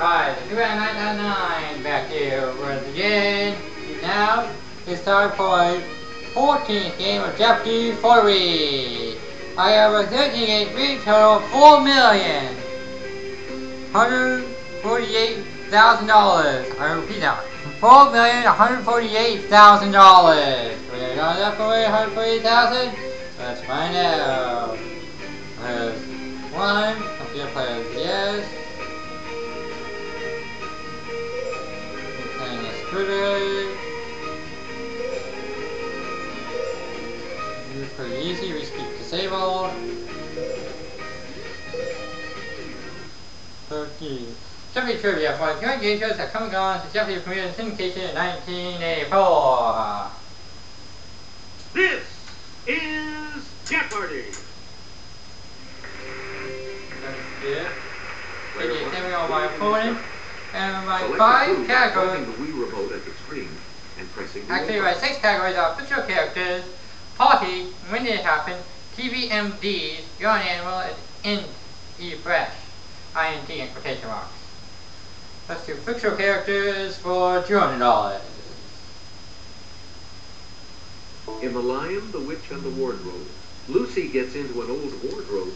Hi, the 999 back here once again. Now it's time for a 14th game of Jeopardy for me. I have a 13 game total of $4,148,000. I repeat that. $4,148,000. We're not up for $148,000. Let's find out. There's one. Computer players, yes. Playing a scooter. Use pretty easy. We speak disabled. 13. Jeopardy trivia for the current game shows that come and gone to Jeopardy premiered in syndication in 1984. This is Jeopardy! That's it. Taking on my opponent and my 5 categories. The Wii remote at the screen and pressing Actually, my 6 categories are fictional characters, party, when did it happen, TVMDs, you're an animal, and eat fresh. INT in quotation marks. Let's do fictional characters for $200. In The Lion, the Witch, and the Wardrobe, Lucy gets into an old wardrobe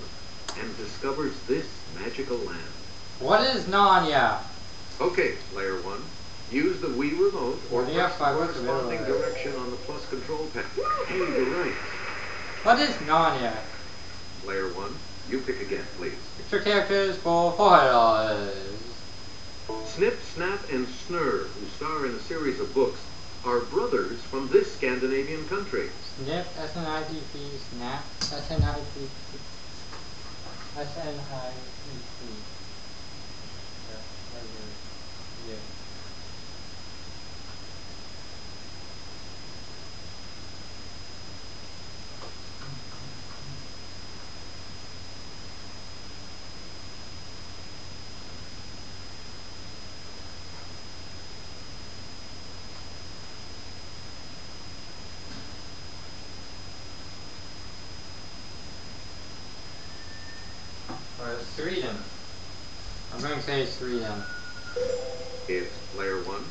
and discovers this magical land. What is Narnia? Okay, Player 1. Use the Wii remote or Yeah, press the corresponding direction on the plus control pad. Hey, you're right. What is Narnia? Player 1, you pick again, please. Fictional characters for $400. Snip, Snap, and Snurr, who star in a series of books, are brothers from this Scandinavian country. Snip, S-N-I-P-P, Snap, S-N-I-P-P, S-N-I-P-P. Yeah. Or Sweden. I'm going to say Sweden. It's Player 1.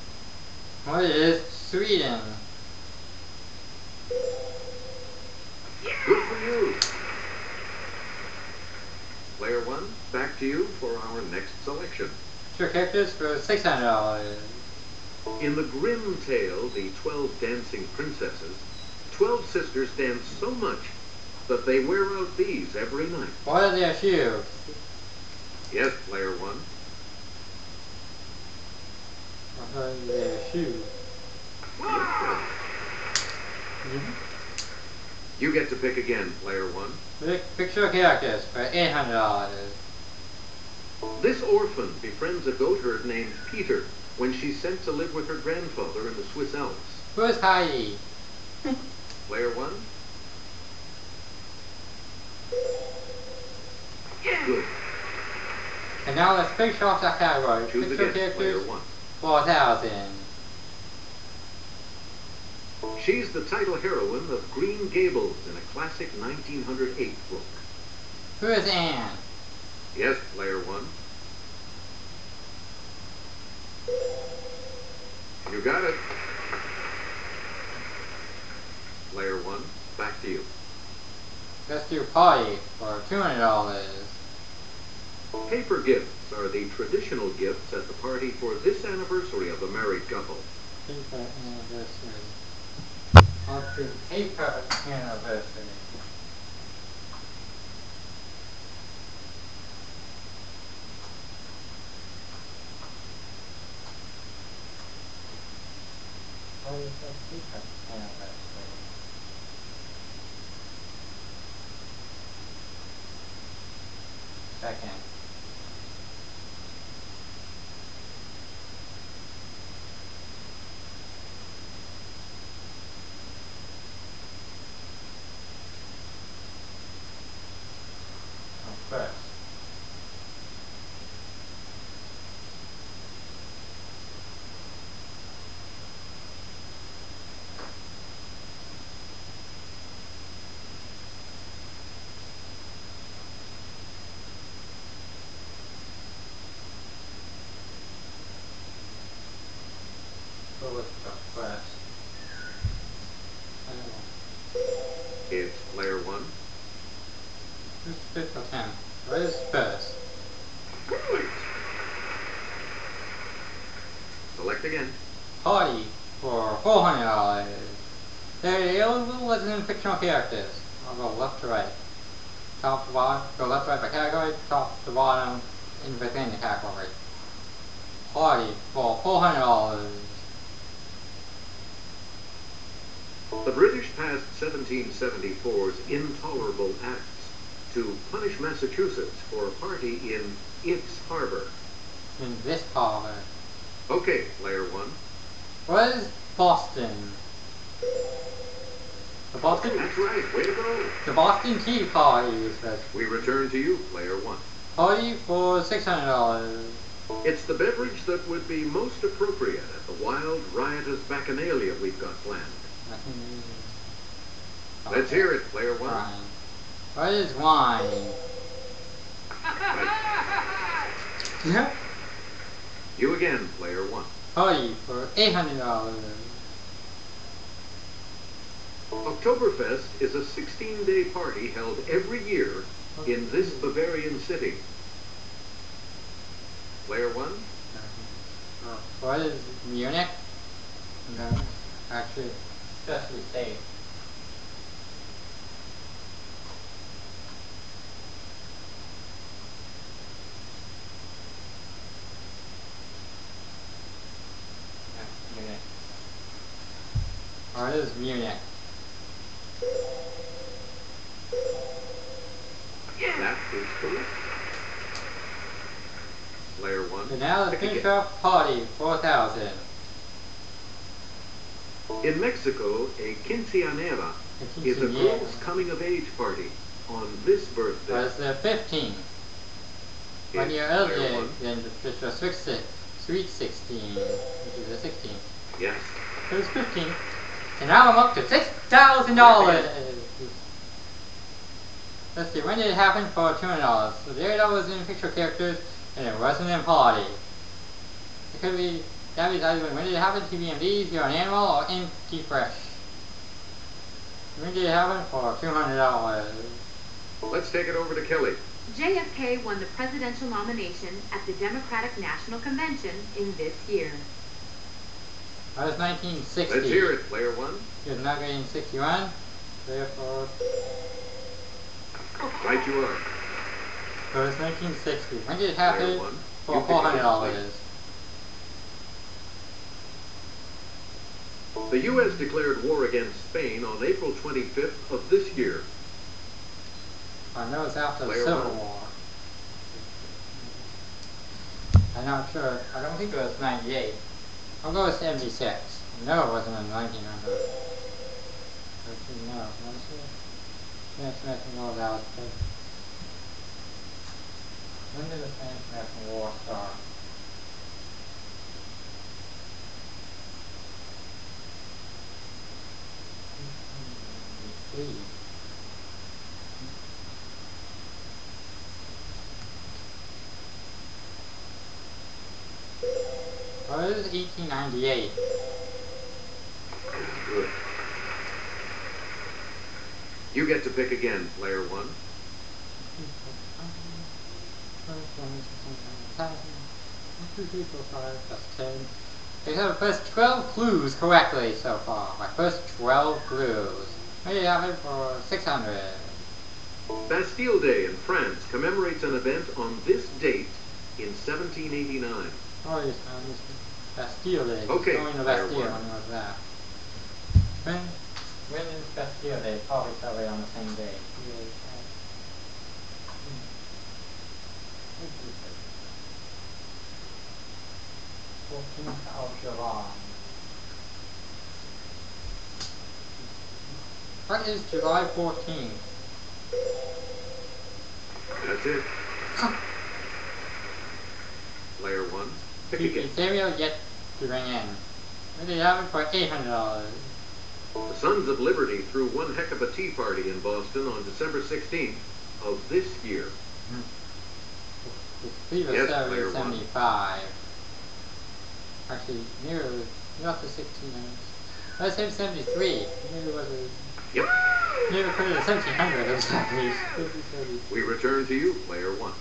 What is Sweden? Good for you. Player 1, back to you for our next selection. Fictional characters for $600. In the grim tale, The 12 Dancing Princesses, 12 sisters dance so much that they wear out these every night. What are their shoes? Yes, Player 1. What are their shoes? You get to pick again, Player 1. Fictional characters for $800. This orphan befriends a goatherd named Peter when she's sent to live with her grandfather in the Swiss Alps. Who is Heidi? Player 1. Good. And now let's finish off that category. Choose Fictional again, Player characters 1. $4,000. She's the title heroine of Green Gables in a classic 1908 book. Who is Anne? Yes, Player 1. You got it. Player 1, back to you. Let's do party for $200. Paper gifts are the traditional gifts at the party for this anniversary of the married couple. Paper anniversary. I'll do paper anniversary. What is a paper anniversary? Second. First. again. Party for $400. They're eligible as in fictional characters. I'll go left to right. Top to bottom, go left to right by category, top to bottom, in within the category. Party for $400. The British passed 1774's Intolerable Acts to punish Massachusetts for a party in its harbor. In this harbor. Okay, player one. What is Boston? The Boston? That's right, way to go. The Boston Tea Party is this. We return to you, player one. Party for $600. It's the beverage that would be most appropriate at the wild, riotous bacchanalia we've got planned. Let's hear it, player one. Wine. What is wine? Right. You again, player one. Party for $800. Oktoberfest is a 16-day party held every year in this Bavarian city. Player one? What is Munich? No, actually, just to be safe. Munich. What is Munich? That is correct. Player one. So now let's Pick finish again. up party, 4,000. In Mexico, a quinceañera is a girl's coming-of-age party on this birthday. What is the 15? 1 year Player earlier one. than the Sweet 16, which is the 16. Yes. It was 15. And now I'm up to $6,000. Let's see, when did it happen for $200? So there it was in picture characters, and it wasn't in party. It could be, that means either when did it happen, TVMDs, You're an Animal, or Empty Fresh. When did it happen for $200? Let's take it over to Kelly. JFK won the presidential nomination at the Democratic National Convention in this year. That was 1960. Let's hear it, player one. He was inaugurated in 61. Therefore, Right you are. so it's 1960. When did it Player happen? one. For You pick it up, $400. The U.S. declared war against Spain on April 25th of this year. I know it's after the Player Civil one. War. I'm not sure. I don't think it was 98. I'll go with 76. No, it wasn't in 1900. Actually, no. Let's see. Spanish National War out. When did the Spanish National War start? What is 1898? Good. You get to pick again, player one. They have the first 12 clues correctly so far. My first 12 clues. Maybe have it for 600. Bastille Day in France commemorates an event on this date in 1789. Oh, yes, Bastille Day. Okay, Going to player Bastille, one. when was that? When is Bastille Day? Probably celebrated on the same day. 14th of July. What is July 14th? That's it. Player one. Pick again. Samuel yet to ring in. When did you have it for $800? The Sons of Liberty threw one heck of a tea party in Boston on December 16th of this year. Leave us Yes, started player in one. 75. Actually, nearly, not the 1600s. Let's say 73. Maybe it was a... Yep. Never put it at 1700 exactly. We return to you, player one.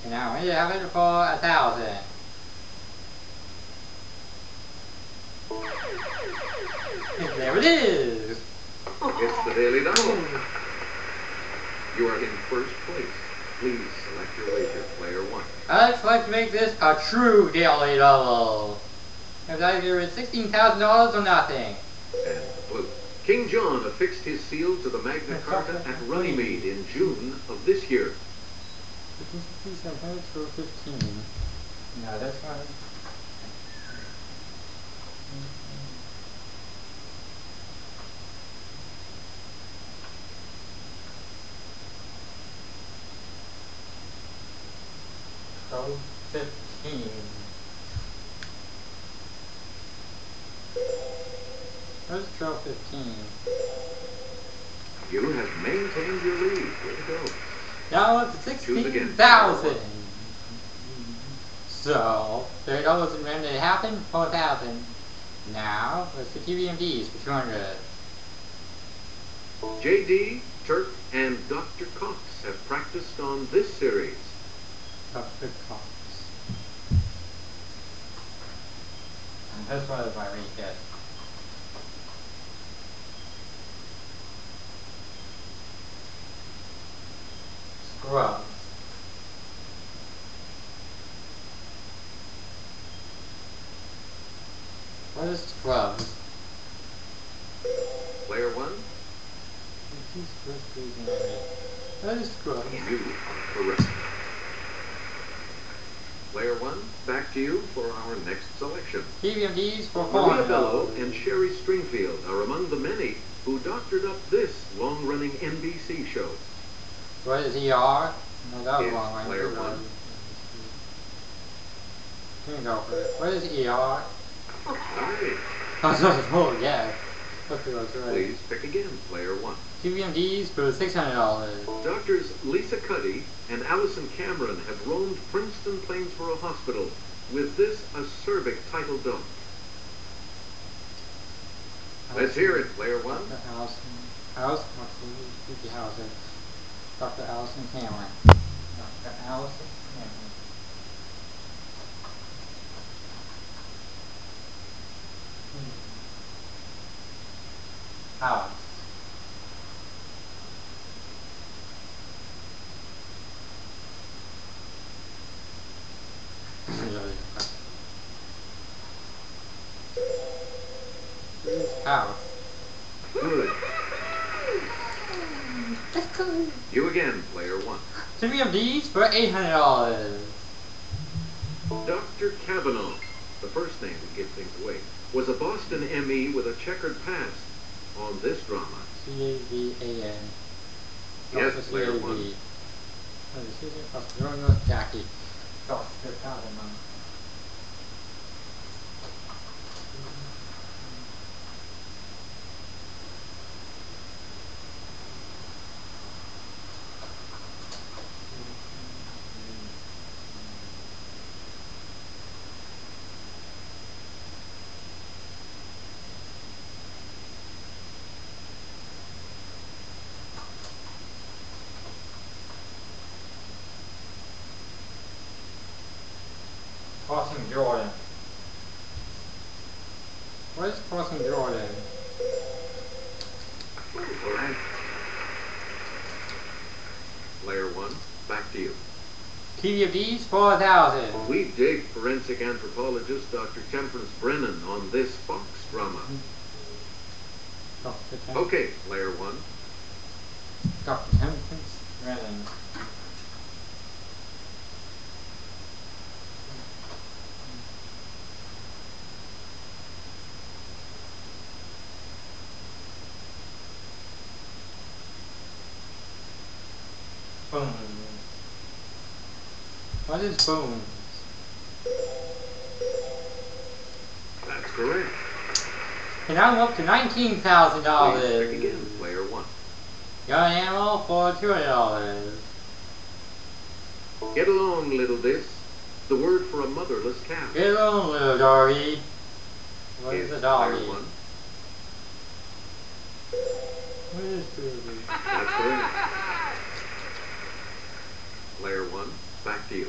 And now, when did you have it for 1,000? There it is! It's the Daily Double. You are in first place. Please select your wager, player 1. Let's make this a true Daily Double. It's either $16,000 or nothing. And blue. King John affixed his seal to the Magna Carta at Runnymede in June of this year. 15. No, that's one. So 15. Where's 12:15? You have maintained your lead. Way to go. Now it's 16,000. So $30 when it happened, 4,000. Now let's the TVMDs for 200. JD, Turk, and Dr. Cox have practiced on this series. Dr. Cox. That's one of my read. Scrubs. What is Scrubs? Player 1. What is Scrubs? You are correct. Player 1, back to you for our next selection. TVMDs for Maria $400. Bello and Sherry Stringfield are among the many who doctored up this long-running NBC show. What is ER? No, that was Yes, wrong. player 1. Let me go for it. What is ER? Right. Oh, yeah. That's right. Please pick again, player 1. TVMDs for $600. Doctors Lisa Cuddy and Allison Cameron have roamed Princeton Plainsboro Hospital with this acerbic title dog. Let's hear it, player 1. Dr. Allison Cameron. Dr. Allison Cameron. Alex. Alex. Good. You again, player 1. TVMDs for $800. Dr. Kavanaugh, the first name would give things away, was a Boston ME with a checkered past on this drama. CAVAN. Yes, player 1. Jackie. Crossing Jordan. What is Crossing Jordan? All right. Player 1, back to you. TVMDs 4,000. We dig forensic anthropologist Dr. Temperance Brennan on this Fox drama. Okay, player 1. Dr. Temperance Brennan. Bones. What is bones? That's correct. And I'm up to Please pick $19,000. again, player 1. Got an animal for $200. Get along, little this. The word for a motherless calf. Get along, little doggy. What is Yes, a doggy? player 1. What is doggy? That's correct. Player 1, back to you.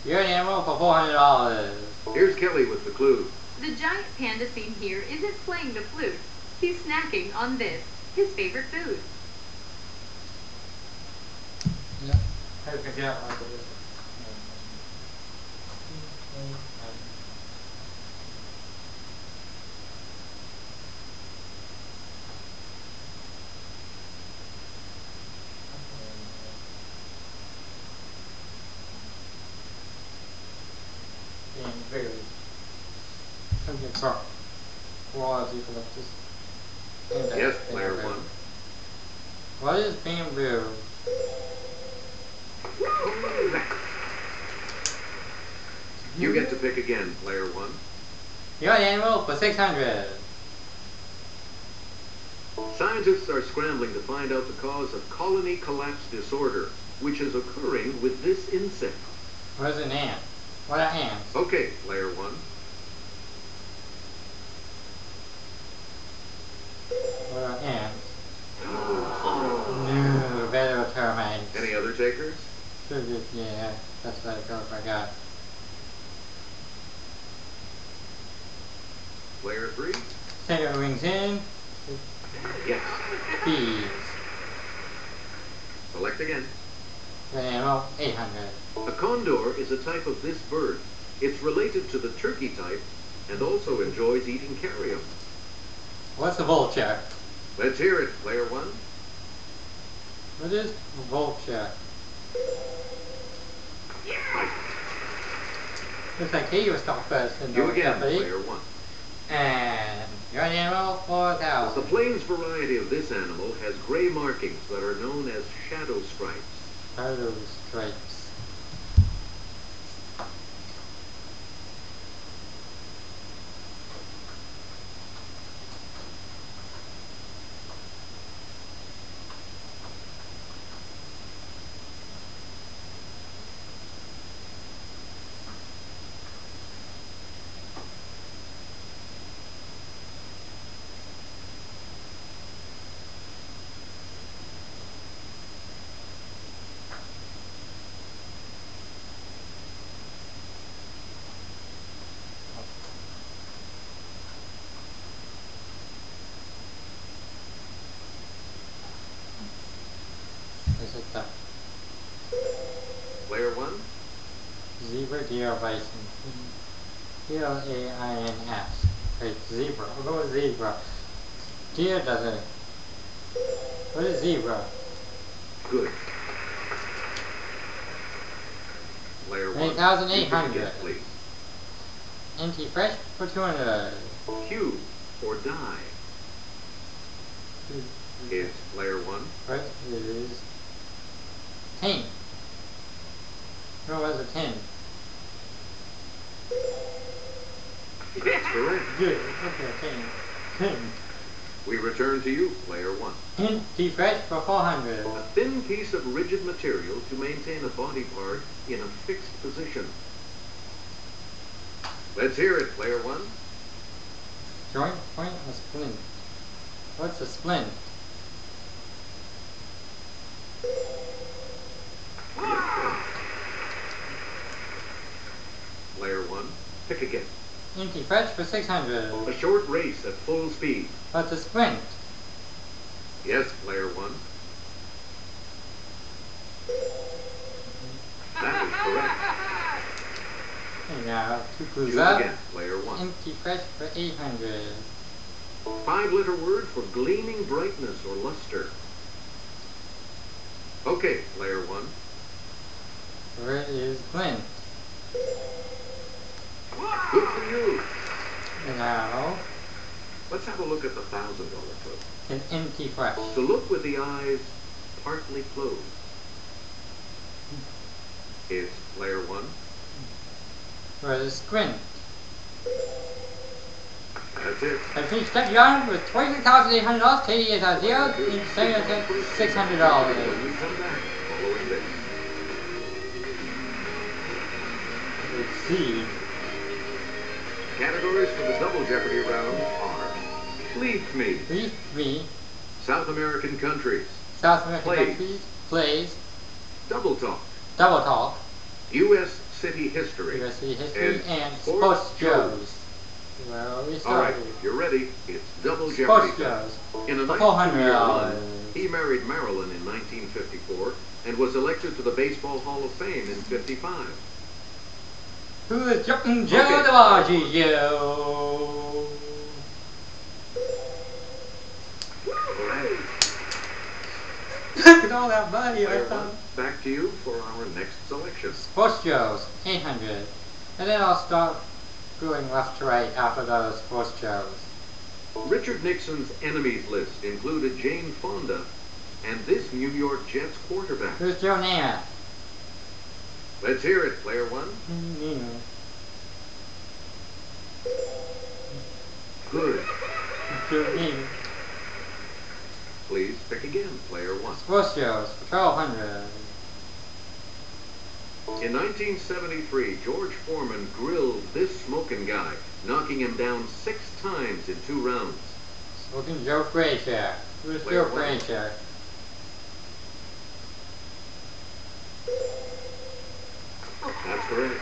You're an animal for $400. Here's Kelly with the clue. The giant panda seen here isn't playing the flute. He's snacking on this, his favorite food. Yeah. How do you figure out what it is? Being very so quality collectors. Yes, player one. What is bamboo? You get to pick again, player one. You're an animal for 600. Scientists are scrambling to find out the cause of colony collapse disorder, which is occurring with this insect. What is an ant? What are ants? Okay, player one. What are ants? No, better termites. Any other takers? Yeah, that's what I got. Player three? Center rings in. Yes. Bees. Select again. An animal, 800. A condor is a type of this bird. It's related to the turkey type and also enjoys eating carrion. What's a vulture? Let's hear it, player one. What is a vulture? Right. Looks like he was top first in You the again, Jeopardy. player one. And you're an animal, The 4,000. plains variety of this animal has gray markings that are known as shadow stripes. Shadow stripes. This is the Player one? zebra, deer, bison. P-L-A-I-N-S. Wait, zebra. We'll go with zebra. Deer doesn't. What is zebra? Good. Player one. 8,800. Again, please. Anti-fresh for 200. Cue or die. It's player one. What is 10? No, what is a 10? That's correct. Good. Okay, 10. 10. We return to you, player one. Anti-fresh for 400. A thin piece of rigid material to maintain a body part in a fixed position. Let's hear it, player one. Joint, point, or splint? What's a splint? Player one. Pick again. Anti-fresh for 600. A short race at full speed. What's a sprint? Yes, player one. That is correct. And now, two clues Choose up. again, player one. Anti-fresh for 800. 5-letter word for gleaming brightness or luster. Okay, player one. Where is glint? Good for you. And now, Let's have a look at the $1,000 clue. an anti-fresh. To look with the eyes partly closed. It's player one. Where is squint? That's it. And please step beyond with $23,800. Katie is at 0. And Sarah at $600. When we come back, following this. Let's see. Categories for the double Jeopardy round are Leave Me, Leave me. South American countries, South American Plays. countries. Plays. Double Talk, Double talk. U.S. City History, USA history and Sports sports shows. Well, we All right, started. if you're ready, it's double Sports Jeopardy time. shows. In a For 92-year run, $400. he married Marilyn in 1954 and was elected to the Baseball Hall of Fame in 55. Who is jumping Joe Okay. DiMaggio? Look at all that money I Player thought. one, back to you for our next selection. Sports shows, 800. And then I'll start going left to right after those sports shows. Richard Nixon's enemies list included Jane Fonda and this New York Jets quarterback. Who's Joe Namath? Let's hear it, player one. Good. Joe Namath. Please pick again, player one. Sports shows, 1200. In 1973, George Foreman grilled this smoking guy, knocking him down 6 times in 2 rounds. Smoking Joe Frasier. Who's Player Joe one. Frasier? That's correct.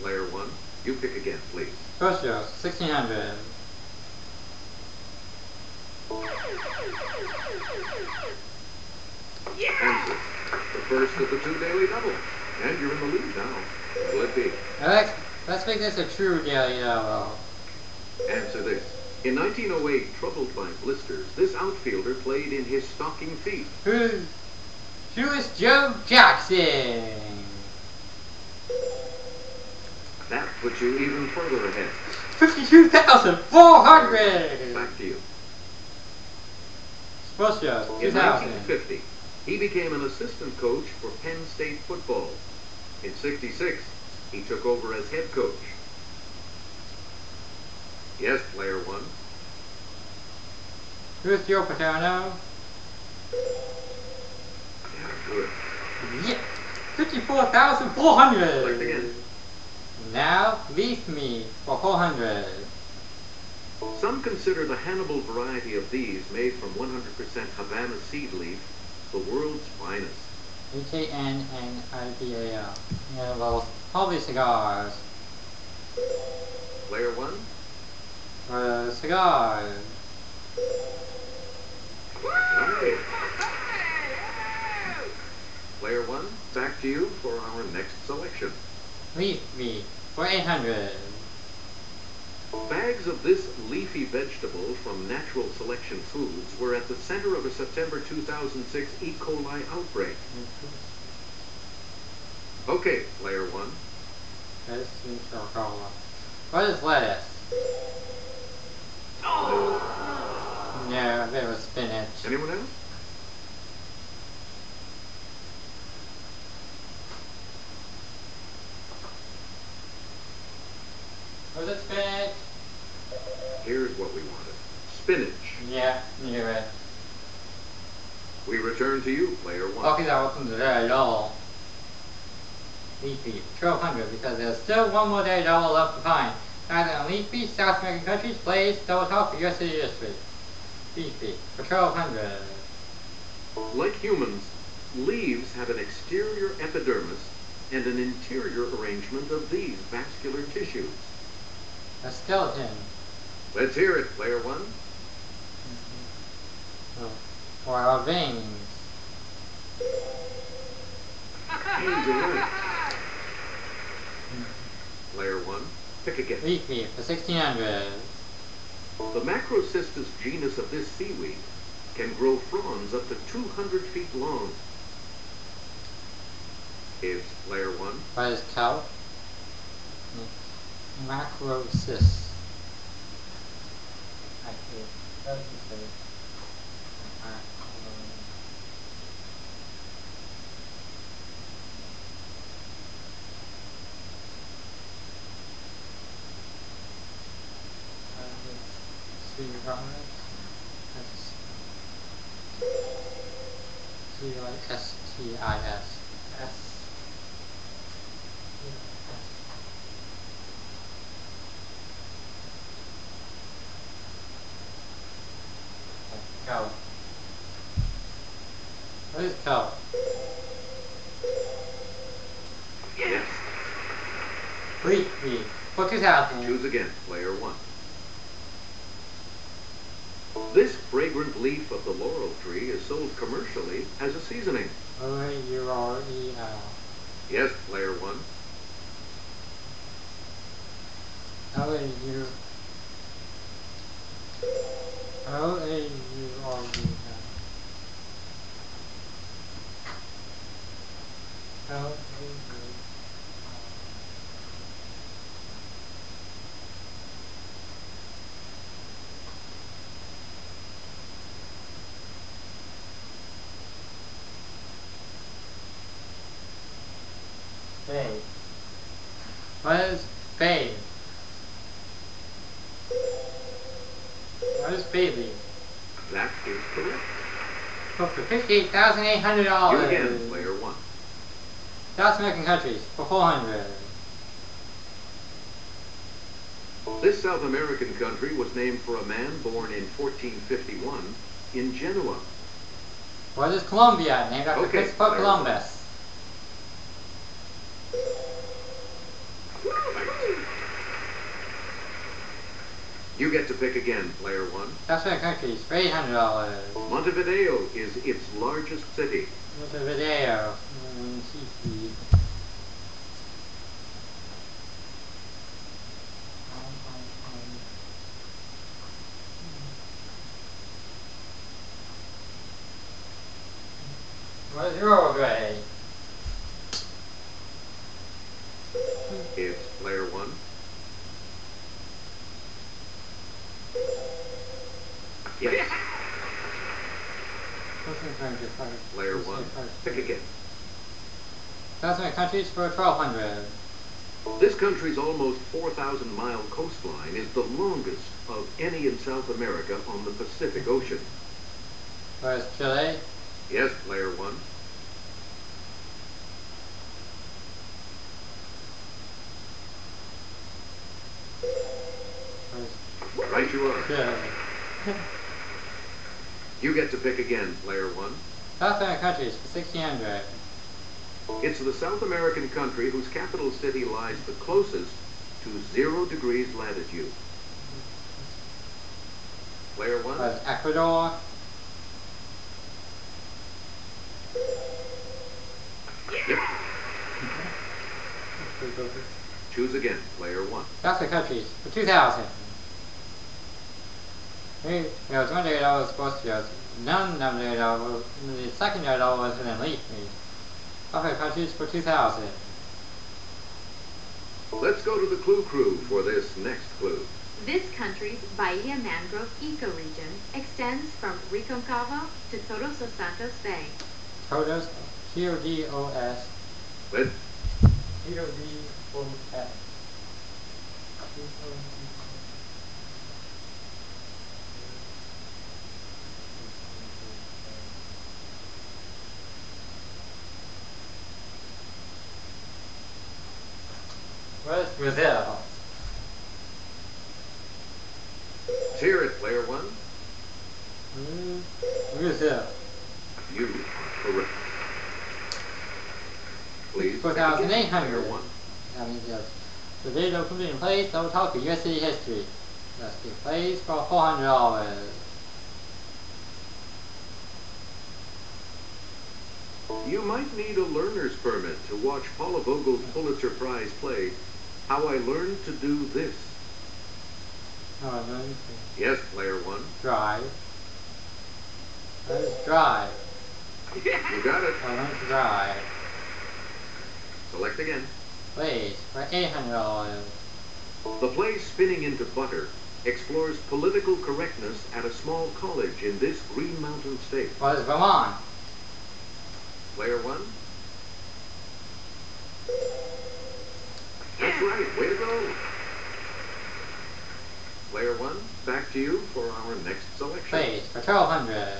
Player one, you pick again, please. Sports shows, 1600. Answer. The first of the 2 daily doubles. And you're in the lead now. Will it be? Let's make this a true daily double. Answer this. In 1908, troubled by blisters, this outfielder played in his stocking feet. Who is Joe Jackson? That puts you even further ahead. 52,400. Back to you. Sports shows, In 2000. 1950, he became an assistant coach for Penn State football. In 66, he took over as head coach. Yes, player one. Who's Joe Paterno? Yeah, good. Yeah, 54,400. Select again. Now leave me for 400. Some consider the Hannibal variety of these, made from 100% Havana seed leaf, the world's finest. HANNIBAL. Yeah, well, probably cigars. Player one. Cigars. Okay. Player one, back to you for our next selection. Leave me for 800. Bags of this leafy vegetable from Natural Selection Foods were at the center of a September 2006 E. coli outbreak. Okay, player one. Lettuce and Coca-Cola. What is lettuce? No. No, there was spinach. Anyone else? Was it spinach? Here's what we wanted. Spinach. Yeah, knew it. We return to you, player one. Okay, that wasn't there at all. Leafy, 1200, because there's still one more day double left to find. Neither in leafy, South American countries, plays double top for US City District. Leafy, for 1200. Like humans, leaves have an exterior epidermis and an interior arrangement of these vascular tissues. A skeleton. Let's hear it, player one. For our veins. Hey, you're right. Player one, pick again. Leafy, for 1600. The Macrocystis genus of this seaweed can grow fronds up to 200 feet long. Is player one. What is kelp? Macrocystis. C-I-S-T-I-S. Kelp. What is kelp? Yes. Leafy, for 2000. Choose again, player 1. This fragrant leaf of the laurel tree is sold commercially as a seasoning. L-A-U-R-E-L. Yes, player 1. L-A-U. L-A-U-R-E-L. L-A-U. Babe. What is babe? What is baby? That is correct. For $58,800. You again, player 1. South American countries for 400. This South American country was named for a man born in 1451 in Genoa. What is Colombia? Named after Christopher Columbus. You get to pick again, player 1. South American countries for $800. Montevideo is its largest city. Montevideo. What is Uruguay? It's player 1. Yes. Player 1. Pick again. South American countries for 1,200. This country's almost 4,000-mile coastline is the longest of any in South America on the Pacific Ocean. What is Chile? Yes, player 1. Right you are. Chile. You get to pick again, player 1. South American countries for 1,600. It's the South American country whose capital city lies the closest to 0 degrees latitude. Player 1. What is Ecuador? Yep. Choose again, player 1. South American countries for 2,000. There was one day I was supposed to go. None of the second day I was an elite me. South American countries for 2,000. Let's go to the Clue Crew for this next clue. This country's Bahia Mangrove ecoregion extends from Reconcavo to Todos os Santos Bay. Todos, T-O-D-O-S. Let's T-O-D-O-S. What is Brazil? hear it, player 1. Brazil. You are correct. Please. 4,800. Player 1. That means yes. The date of completing plays, I will talk to U.S. City history. Let's get plays for $400. You might need a learner's permit to watch Paula Vogel's Pulitzer Prize play, How I Learned to Do This. Oh, no, Yes, player 1. drive. That is drive. You got it. I learned to drive. Select again. Plays for $800. The play Spinning into Butter explores political correctness at a small college in this Green Mountain state. What is Vermont? Player 1. That's right. Way to go. Player 1, back to you for our next selection. Plays for $1,200.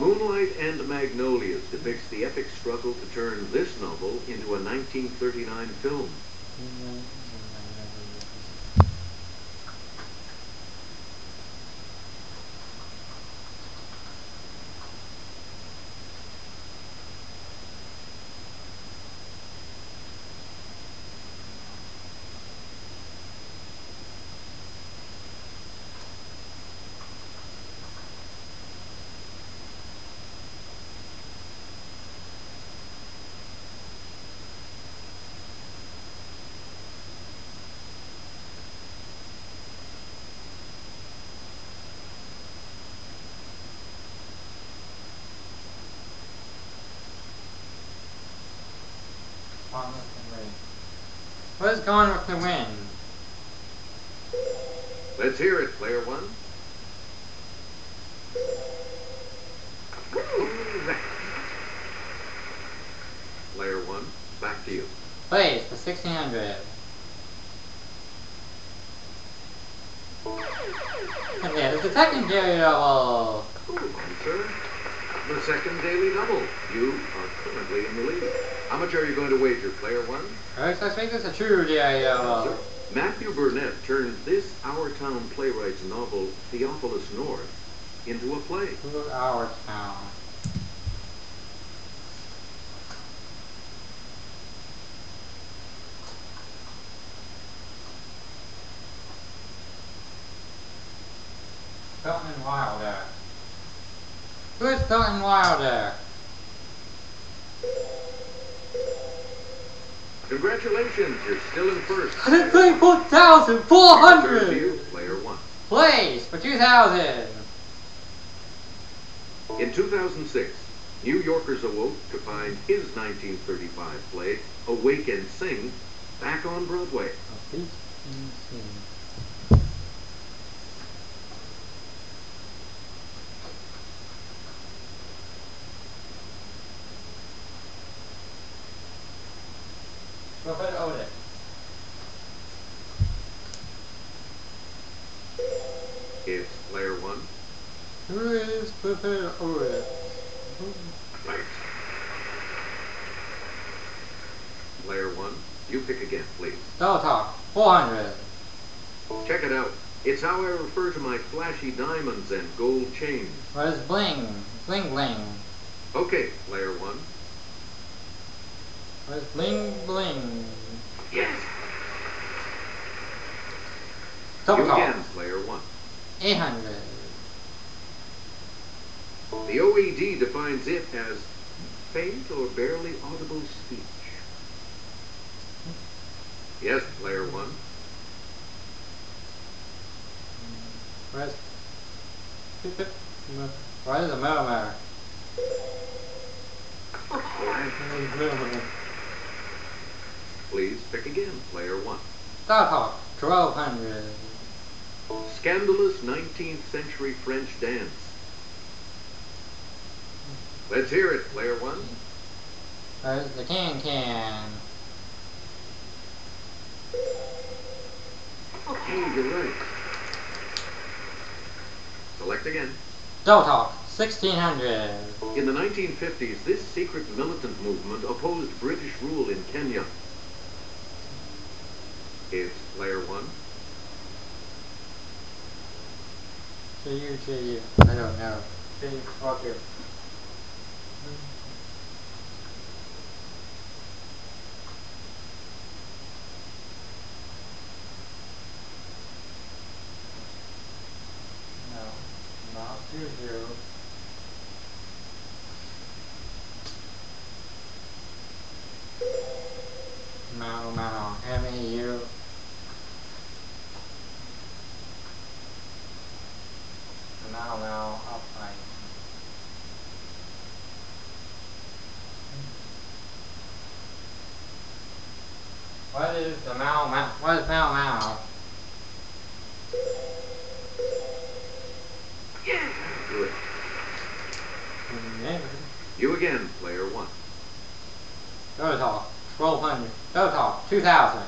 Moonlight and Magnolias depicts the epic struggle to turn this novel into a 1939 film. Gone with the wind. What is Gone with the Wind? Let's hear it, player one. Correct. Player one, back to you. Plays for 1600. And there's the second daily double. Hold on, sir. The second daily double. You are currently in the lead. How much are you going to wager, player one? Alright, so I think this is a true daily double. Sir, Matthew Burnett turned this Our Town playwright's novel, Theophilus North, into a play. To Our Town. Felton Wilder. Who is Felton Wilder? Congratulations, you're still in first. 134,400! Player one. Plays for 2,000. In 2006, New Yorkers awoke to find his 1935 play, Awake and Sing, back on Broadway. Clifford Otis. It's player one. Who is Clifford Otis? Right. Player one, you pick again, please. Double Talk, 400. Check it out. It's how I refer to my flashy diamonds and gold chains. What is Bling? Bling Bling. Okay, player one. What is Bling Bling? Yes. Double You Talk, again, player one. 800. The OED defines it as faint or barely audible speech. Yes, player one. What is a murmur? Please pick again, player one. Double Talk, 1,200. Scandalous 19th century French dance. Let's hear it, player one. What is the Can? Okay, you're right. Select again. Double Talk, 1,600. In the 1950s, this secret militant movement opposed British rule in Kenya. It's player one. J-U. I don't know. Fuck you. No, not Juju. No, M-A-U. No, I'll find it. What is the Mau? What is Mau? Yeah. Good. You again, player one. Double Talk, 1,200. Double Talk, 2,000.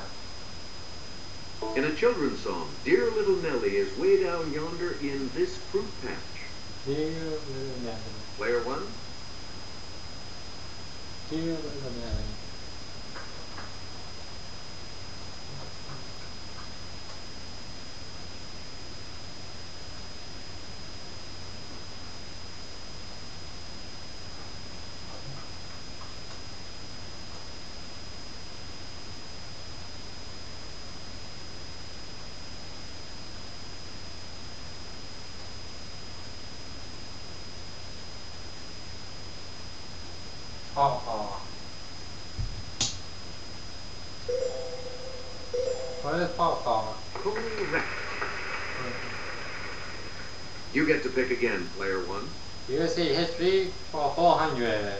In a children's song, Dear Little Nellie is way down yonder in this fruit patch. Dear little Nelly. Player one. Dear little Nelly. What is Pawpaw? Correct. You get to pick again, player one. USA history for 400.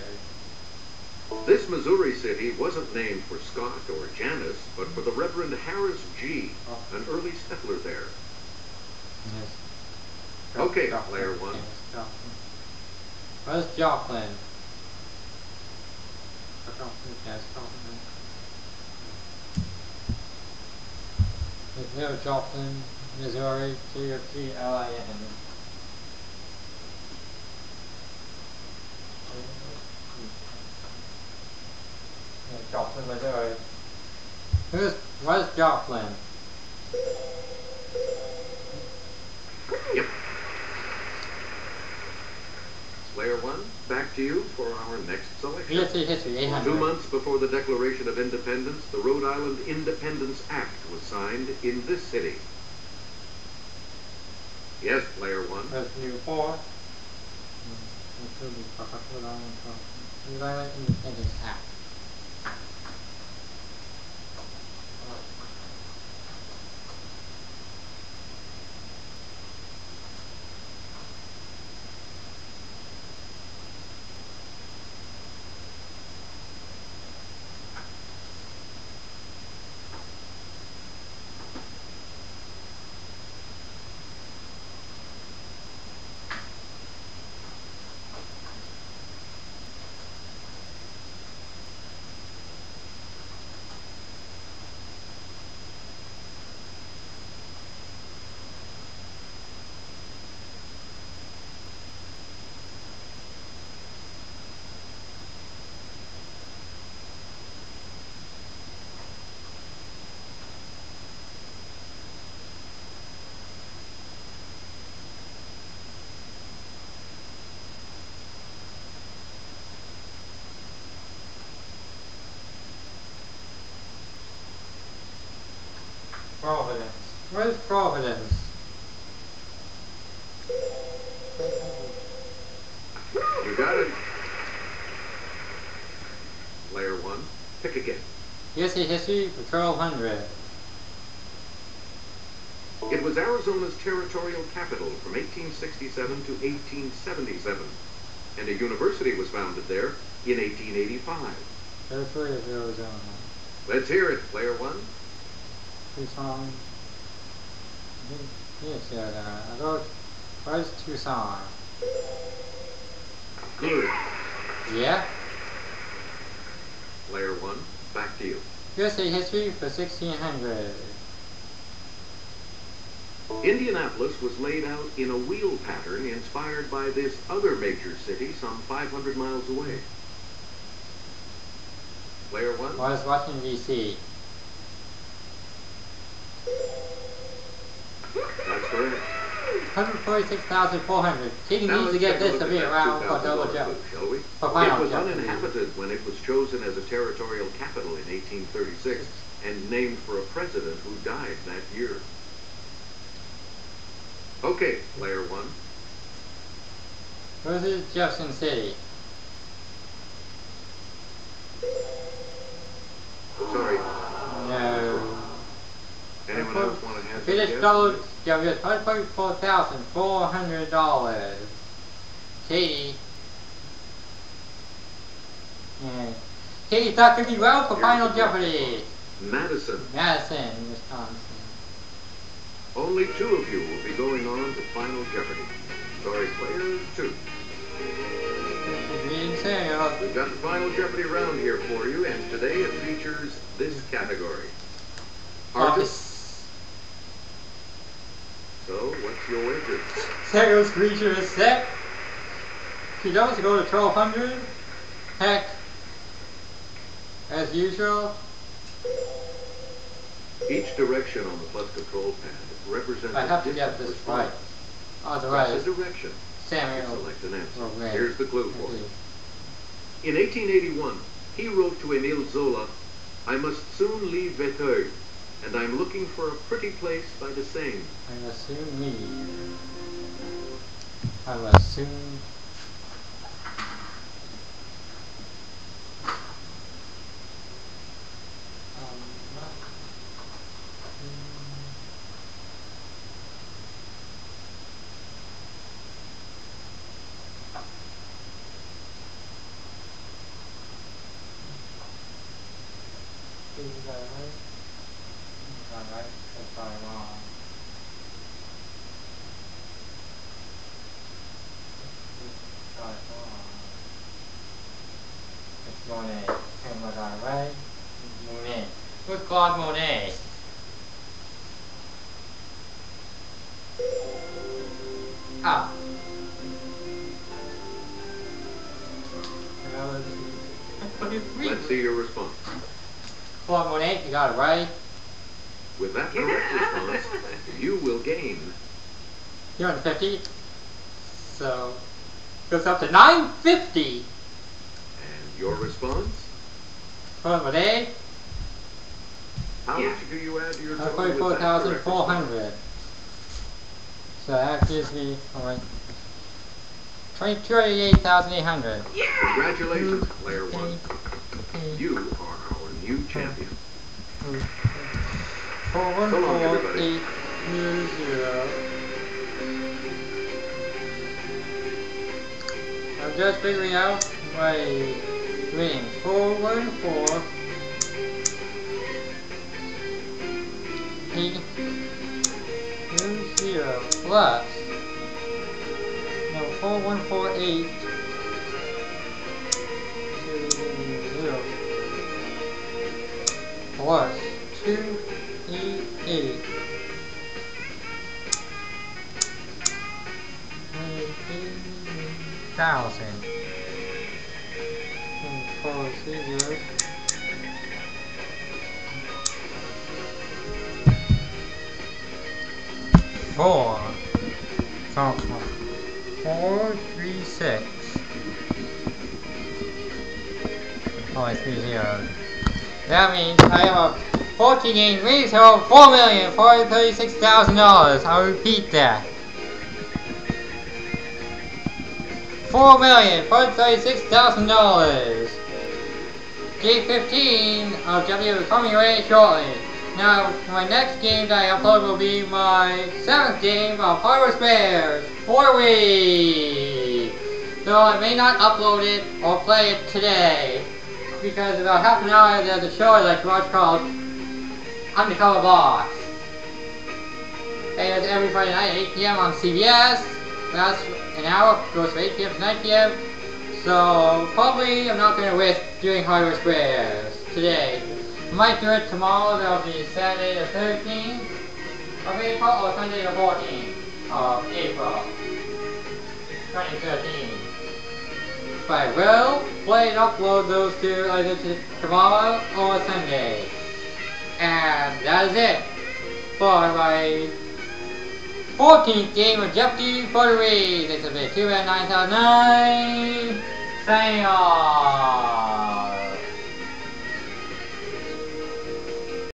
This Missouri city wasn't named for Scott or Janice, but for the Reverend Harris G., an early settler there. Yes. Okay, Joplin. player one. Yes, Joplin. Where's Joplin? Yes, Joplin. There's no Joplin, Missouri, G-O-P-L-I-N. Joplin, Missouri. Where's Joplin? Yep. Player one, back to you for our next selection. History, 800. 2 months before the Declaration of Independence, the Rhode Island Independence Act was signed in this city. Yes, player one. Where's Newport? Rhode Island Independence Act. Providence. Where's Providence? You got it. Player one, pick again. History for 1200. It was Arizona's territorial capital from 1867 to 1877, and a university was founded there in 1885. Territory of Arizona. Let's hear it, player one. Tucson. Yes, I wrote, where's Tucson? Good. Yeah? Player one, back to you. History for 1600. Indianapolis was laid out in a wheel pattern inspired by this other major city some 500 miles away. Player one. Where's Washington, D.C.? That's correct. 146,400. Katie Now needs to let's get take a this look to at be that around for $2,000 double jump. clue, shall we? For final It was jump. uninhabited when it was chosen as a territorial capital in 1836 and named for a president who died that year. Okay, player one. Where's Jefferson City? Sorry. No. Anyone else want to have British dollar, $144,400. Katie. Yeah. Katie thought to be well for Final Jeopardy. Madison. Madison, Wisconsin. Only 2 of you will be going on to Final Jeopardy. Sorry, player 2. We've got the Final Jeopardy round here for you, and today it features this category. Artists. So, what's your wager? Second creature is set. She does go to 1200. Heck, as usual. Each direction on the plus control pad represents I have a to get different this response. right. Otherwise, Press a direction. Samuel Select an answer. will win. Here's the clue for you. In 1881, he wrote to Émile Zola, "I must soon leave Véteuil, and I'm looking for a pretty place by the Seine." I will soon leave. I will soon. Monet. And what I write? Monet. Good God, Monet. Ah. Let's see your response. Claude Monet, you got it right. With that correct response, you will gain 250. So, goes up to 950. And your response? Claude Monet, How much do you add to your total with that correct 44,400. So that gives me, alright, 288,800. Congratulations, player one. You are our new champion. 414800. I'm just figuring out my winning. 414 plus 4148 plus 288 thousand 4 zeros. Four. 436. Only 3 zeros. That means I have a 14 game winning total of $4,436,000. I'll repeat that. $4,436,000. Game 15 of Jeopardy will coming away shortly. Now, my next game that I upload will be my 7th game of Hardware Spares for Wii. So I may not upload it or play it today, because about half an hour there's a show I like to watch called Undercover Boss. It is every Friday night at 8 p.m. on CBS. That's an hour, goes from 8 p.m. to 9 p.m. So probably I'm not going to risk doing Hardware Spares today. I might do it tomorrow. That'll be Saturday the 13th of April or Sunday the 14th of April 2013. But I will play and upload those two either tomorrow or Sunday. And that is it for my 14th game of Jeopardy for the Wii. This has been 2 and 9009. Signing off.